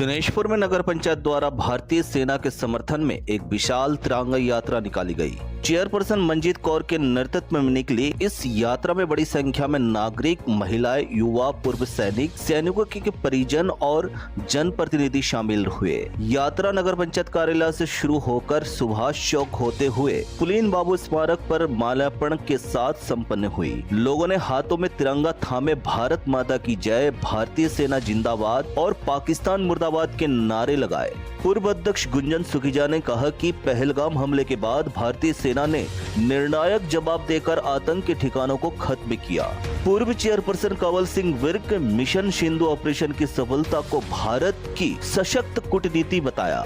दिनेशपुर में नगर पंचायत द्वारा भारतीय सेना के समर्थन में एक विशाल तिरंगा यात्रा निकाली गई। चेयरपर्सन मंजीत कौर के नेतृत्व में निकली इस यात्रा में बड़ी संख्या में नागरिक, महिलाएं, युवा, पूर्व सैनिक, सैनिकों के परिजन और जनप्रतिनिधि शामिल हुए। यात्रा नगर पंचायत कार्यालय से शुरू होकर सुभाष चौक होते हुए पुलीन बाबू स्मारक पर माल्यार्पण के साथ संपन्न हुई। लोगों ने हाथों में तिरंगा थामे भारत माता की जय, भारतीय सेना जिंदाबाद और पाकिस्तान मुर्दाबाद के नारे लगाए। पूर्व अध्यक्ष गुंजन सुखीजा ने कहा कि पहलगाम हमले के बाद भारतीय सेना ने निर्णायक जवाब देकर आतंक के ठिकानों को खत्म किया। पूर्व chairperson Kanwal Singh Virk mission Sindhu operation की सफलता को भारत की सशक्त कूटनीति बताया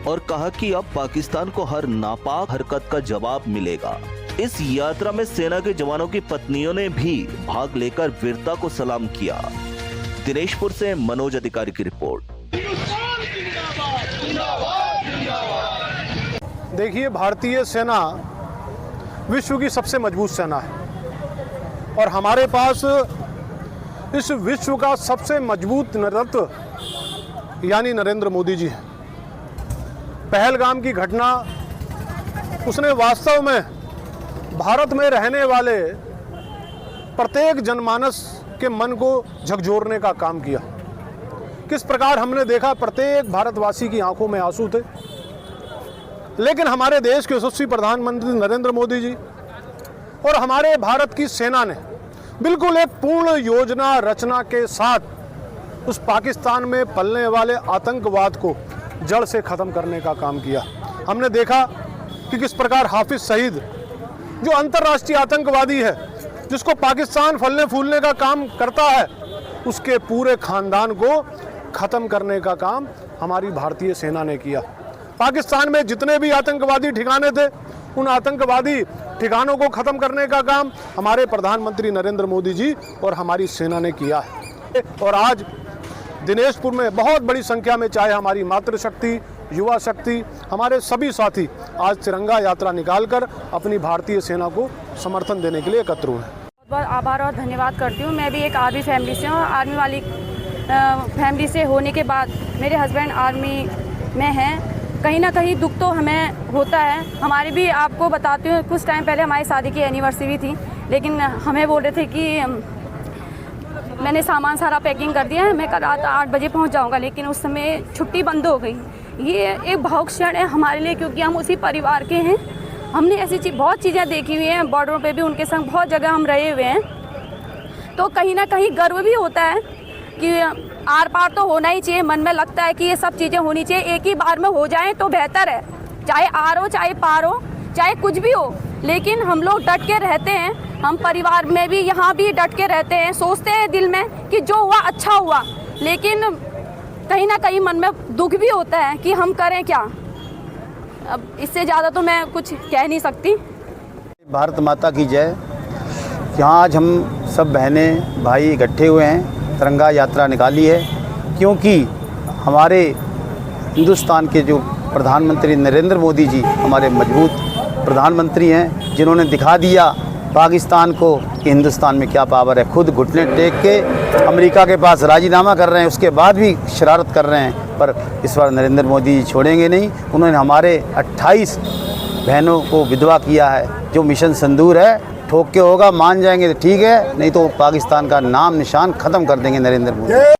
और कहा कि अब पाकिस्तान को हर नापाक हरकत का जवाब मिलेगा। इस यात्रा में सेना के जवानों की पत्नियों ने भी भाग लेकर वीरता को सलाम किया। दिनेशपुर से मनोज अधिकारी की रिपोर्ट। देखिए, भारतीय सेना विश्व की सबसे मजबूत सेना है और हमारे पास इस विश्व का सबसे मजबूत नेतृत्व यानी नरेंद्र मोदी जी हैं। पहलगाम की घटना उसने वास्तव में भारत में रहने वाले प्रत्येक जनमानस के मन को झकझोरने का काम किया। किस प्रकार हमने देखा, प्रत्येक भारतवासी की आंखों में आंसू थे, लेकिन हमारे देश के यशस्वी प्रधानमंत्री नरेंद्र मोदी जी और हमारे भारत की सेना ने बिल्कुल एक पूर्ण योजना रचना के साथ उस पाकिस्तान में पलने वाले आतंकवाद को जड़ से ख़त्म करने का काम किया। हमने देखा कि किस प्रकार हाफिज सईद, जो अंतर्राष्ट्रीय आतंकवादी है, जिसको पाकिस्तान फलने फूलने का काम करता है, उसके पूरे खानदान को ख़त्म करने का काम हमारी भारतीय सेना ने किया। पाकिस्तान में जितने भी आतंकवादी ठिकाने थे, उन आतंकवादी ठिकानों को ख़त्म करने का काम हमारे प्रधानमंत्री नरेंद्र मोदी जी और हमारी सेना ने किया है। और आज दिनेशपुर में बहुत बड़ी संख्या में, चाहे हमारी मातृशक्ति, युवा शक्ति, हमारे सभी साथी आज तिरंगा यात्रा निकालकर अपनी भारतीय सेना को समर्थन देने के लिए एकत्र हुए हैं। बहुत आभार और धन्यवाद करती हूँ। मैं भी एक आर्मी फैमिली से हूँ। आर्मी वाली फैमिली से होने के बाद मेरे हस्बैंड आर्मी में हैं। कहीं ना कहीं दुख तो हमें होता है। हमारी भी, आपको बताती हूँ, कुछ टाइम पहले हमारी शादी की एनिवर्सरी थी, लेकिन हमें बोल रहे थे कि मैंने सामान सारा पैकिंग कर दिया है, मैं कल रात 8 बजे पहुँच जाऊँगा, लेकिन उस समय छुट्टी बंद हो गई। ये एक भावुक क्षण है हमारे लिए, क्योंकि हम उसी परिवार के हैं। हमने ऐसी बहुत चीज़ें देखी हुई हैं, बॉर्डरों पे भी उनके संग बहुत जगह हम रहे हुए हैं, तो कहीं ना कहीं गर्व भी होता है कि आर पार तो होना ही चाहिए। मन में लगता है कि ये सब चीज़ें होनी चाहिए, एक ही बार में हो जाएं तो बेहतर है, चाहे आर हो, चाहे पार हो, चाहे कुछ भी हो, लेकिन हम लोग डट के रहते हैं। हम परिवार में भी, यहाँ भी डट के रहते हैं, सोचते हैं दिल में कि जो हुआ अच्छा हुआ, लेकिन कहीं ना कहीं मन में दुख भी होता है कि हम करें क्या। अब इससे ज़्यादा तो मैं कुछ कह नहीं सकती। भारत माता की जय। यहाँ आज हम सब बहनें भाई इकट्ठे हुए हैं, तिरंगा यात्रा निकाली है, क्योंकि हमारे हिंदुस्तान के जो प्रधानमंत्री नरेंद्र मोदी जी हमारे मजबूत प्रधानमंत्री हैं, जिन्होंने दिखा दिया पाकिस्तान को कि हिंदुस्तान में क्या पावर है। खुद घुटने टेक के अमेरिका के पास राजीनामा कर रहे हैं, उसके बाद भी शरारत कर रहे हैं, पर इस बार नरेंद्र मोदी जी छोड़ेंगे नहीं। उन्होंने हमारे 28 बहनों को विधवा किया है। जो मिशन सिंदूर है, ठोक के होगा, मान जाएंगे तो ठीक है, नहीं तो पाकिस्तान का नाम निशान ख़त्म कर देंगे नरेंद्र मोदी।